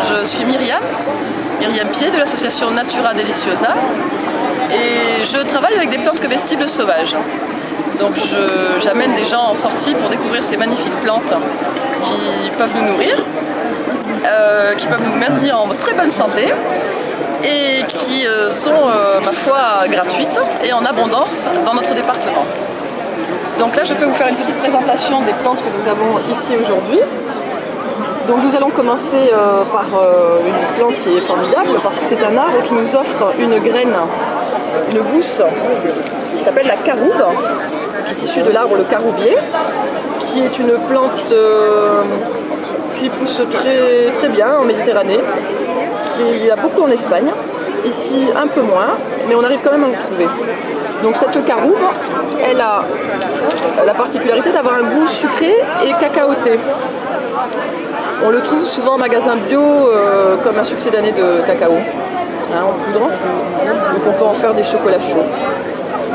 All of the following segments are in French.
je suis Myriam Pied de l'association Natura Deliciosa et je travaille avec des plantes comestibles sauvages. Donc j'amène des gens en sortie pour découvrir ces magnifiques plantes qui peuvent nous nourrir, qui peuvent nous maintenir en très bonne santé et qui sont, ma foi, gratuites et en abondance dans notre département. Donc là, je peux vous faire une petite présentation des plantes que nous avons ici aujourd'hui. Donc nous allons commencer par une plante qui est formidable parce que c'est un arbre qui nous offre une graine, une gousse qui s'appelle la caroube, qui est issue de l'arbre le caroubier, qui est une plante qui pousse très, très bien en Méditerranée, qui y a beaucoup en Espagne, ici un peu moins, mais on arrive quand même à en trouver. Donc cette caroube, elle a la particularité d'avoir un goût sucré et cacaoté. On le trouve souvent en magasin bio comme un succès d'année de cacao, en poudre. Donc on peut en faire des chocolats chauds.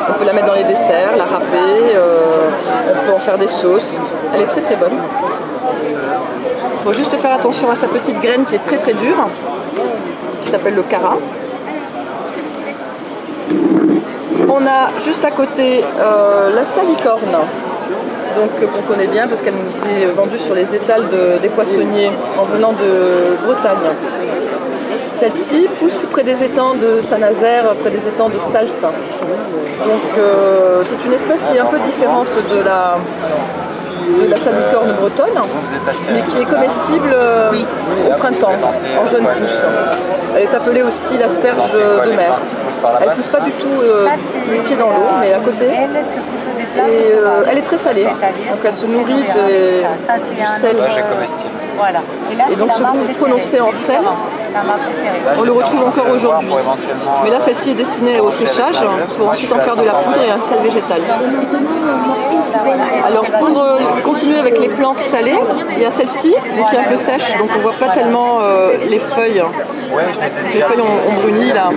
On peut la mettre dans les desserts, la râper, on peut en faire des sauces. Elle est très très bonne. Il faut juste faire attention à sa petite graine qui est très très dure, qui s'appelle le cara. On a juste à côté la salicorne, donc qu'on connaît bien parce qu'elle nous est vendue sur les étals des poissonniers en venant de Bretagne. Celle-ci pousse près des étangs de Saint-Nazaire, près des étangs de Sals. Donc c'est une espèce qui est un peu différente de la salicorne bretonne, mais qui est comestible au printemps, en jeune pousse. Elle est appelée aussi l'asperge de mer. Elle ne pousse pas du tout les pieds dans l'eau, mais à côté. Et elle est très salée, donc elle se nourrit du sel. Et donc ce goût prononcé en sel, on le retrouve encore aujourd'hui. Mais là, celle-ci est destinée au séchage pour ensuite en faire de la poudre et un sel végétal. Alors pour continuer avec les plantes salées, il y a celle-ci qui est un peu sèche, donc on ne voit pas tellement les feuilles. Les feuilles ont bruni là.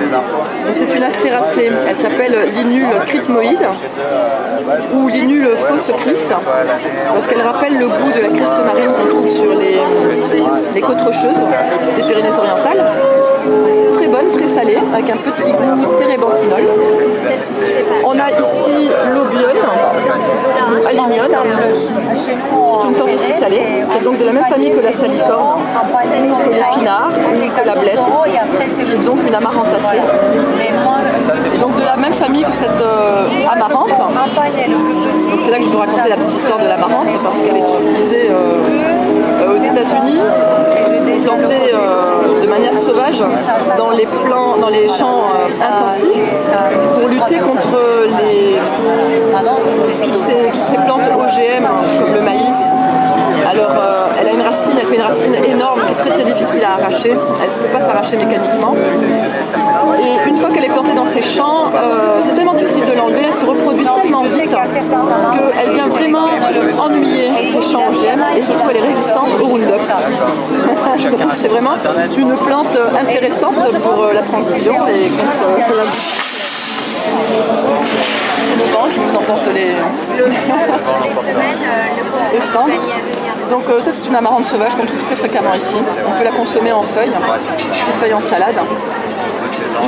Donc c'est une astéracée, elle s'appelle Linule crypmoïde ou Linule fausse Christ, parce qu'elle rappelle le goût de la Christ marine qu'on trouve sur les côtes rocheuses des Pyrénées-Orientales. Très bonne, très salée, avec un petit goût térébenthynol. On a ici l'aubione, alimione, c'est une plante aussi salée, qui est donc de la même famille que la salicorne, que l'épinard, que la blette, qui est donc une amarantacée. Et donc de la même famille que cette amarante. Donc c'est là que je peux raconter la petite histoire de l'amarante, parce qu'elle est utilisée aux États-Unis, plantée de manière sauvage dans les champs intensifs pour lutter contre toutes ces plantes OGM comme le maïs. Alors elle a une racine, elle fait une racine énorme qui est très très difficile à arracher, elle ne peut pas s'arracher mécaniquement. Et une fois qu'elle est plantée dans ces champs, c'est tellement difficile de l'enlever, elle se reproduit tellement vite qu'elle vient vraiment ennuyer ces champs OGM et surtout elle est résistante au Roundup. Donc c'est vraiment une plante intéressante pour la transition et contre le vent qui nous emporte les stands. Donc ça c'est une amarante sauvage qu'on trouve très fréquemment ici. On peut la consommer en feuilles, petite feuille en salade. Ou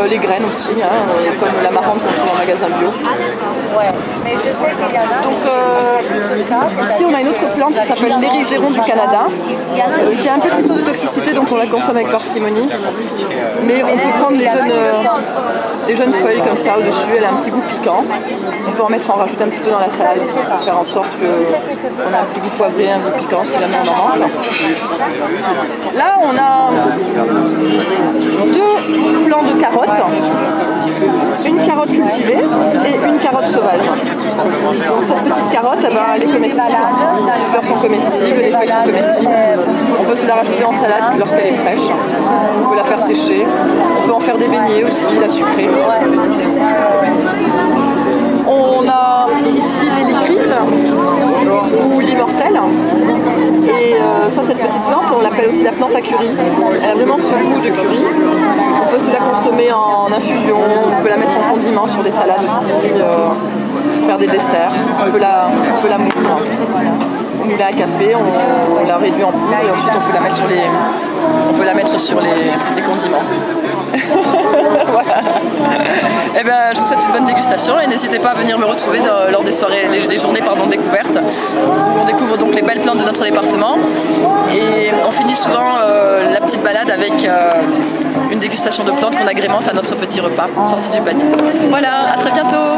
les graines aussi, comme l'amarante qu'on trouve en magasin bio. Donc ici on a une autre plante qui s'appelle l'érigéron du Canada, qui a un petit taux de toxicité, donc on la consomme avec parcimonie. Mais on peut prendre des jeunes feuilles comme ça au-dessus, elle a un petit goût piquant. On peut en rajouter un petit peu dans la salade pour faire en sorte qu'on a un petit goût poivré, un goût piquant si jamais on en manque. Là on a deux plants de carottes, une carotte cultivée et une carotte sauvage. Donc cette petite carotte, elle est comestible, les fleurs sont comestibles, les feuilles sont comestibles. On peut se la rajouter en salade lorsqu'elle est fraîche, on peut la faire sécher, on peut en faire des beignets aussi, la sucrer. On a ici l'hélicryse ou l'immortelle. Et ça, cette petite plante, on l'appelle aussi la plante à curry. Elle a vraiment ce goût de curry. On peut aussi la consommer en infusion, on peut la mettre en condiment sur des salades aussi, faire des desserts, on peut la moudre. On met un café, on la réduit en poudre et ensuite on peut la mettre sur les condiments. Voilà. Et ben, je vous souhaite une bonne dégustation et n'hésitez pas à venir me retrouver lors des soirées, les journées découvertes. On découvre donc les belles plantes de notre département et on finit souvent la petite balade avec une dégustation de plantes qu'on agrémente à notre petit repas sorti du panier. Voilà, à très bientôt.